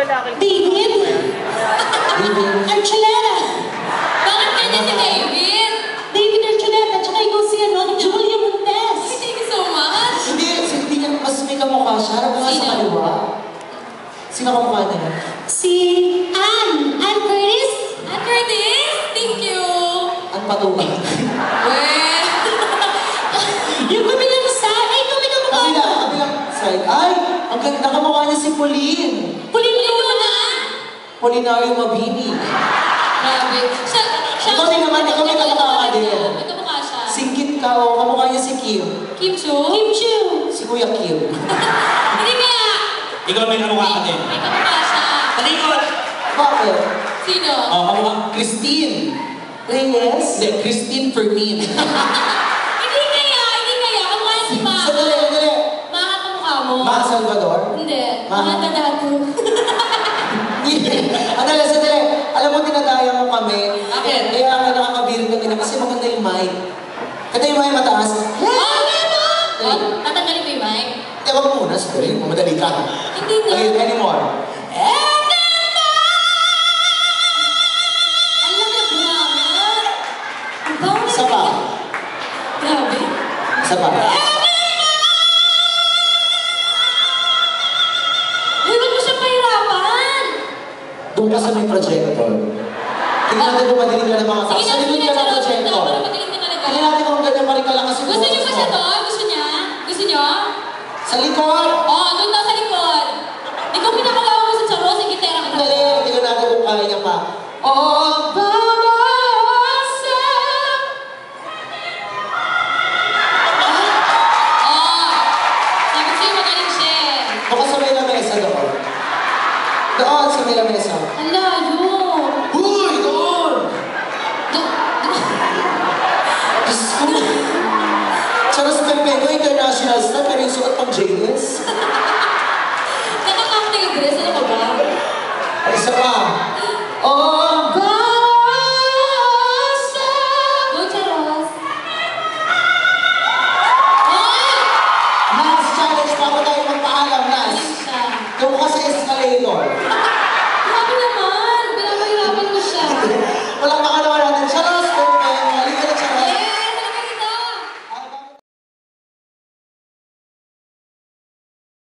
lalaking... David? Archuleta! Bakit kanya si David? David Archuleta, tsaka ikaw si Julia Montes. Ay, thank you so much. Hindi niya, mas may kamukha siya. Ano nga sa kaliwa? Sino kamukha niya? Si Ann Curtis. Ann Curtis, thank you. Ang patuwa. Well, Yung kabilang side. Ay, ikaw may kamukha mo. Kabilang side. Ay, ang ganda kamukha niya si Pauline. Pauline Luna. Polinario Mabini. grabe. Ikaw din naman, ikaw may kamukha ka din. May kamukha siya. Singkit ka, o kamukha niya si Kim. Kim Chu? Kim Chu. Si Kuya Kim. Hindi kaya. Ikaw may kamukha ka din. May kamukha siya. Talikod! Bakit? Sino? Kamukha. Christine. Reyes? Hindi, Christine Fermin. Hindi kaya. Kamukha niya si Mama. Sandali. Mama kamukha mo. Ma Salvador? Hindi. Ma? Mga Tadato. Sandali. Alam mo, tinadaya mo kami. Bakit? Kaya nga nakakabirin kami na kasi maganda yung mic. Kaya yung mic mataas. Oh, tatanggalin mo yung mic? Ewan mo muna, sandali. Mamadali ka. Hindi na. Okay, anymore. Alam na grabe. Bawal Isa pa. Grabe. Isa pa. Uy, wag mo siya pahirapan. Doon ka sa may projector. Tingnan natin kung madilim ka ng mga tao. Sige Sa likod ka ng projector. Para madaling ka talaga. Tingnan natin kung ganyan pa rin kalakas yung Gusto niyo boses ba mo. siya doon? Gusto niya? Gusto niyo? Sa likod! Oo, doon daw sa likod. Ikaw pinakagawa mo sa Charos, yung gitera ka Dali, na. tingnan natin kung kaya niya pa. Oh, babasa! Sabi sa'yo, magaling siya eh. Baka sa may lamesa doon. Doon sa may lamesa. Ang layo. Uy! Doon! Diyos ko. Charos Pepego, international star, pero yung suot pang JS.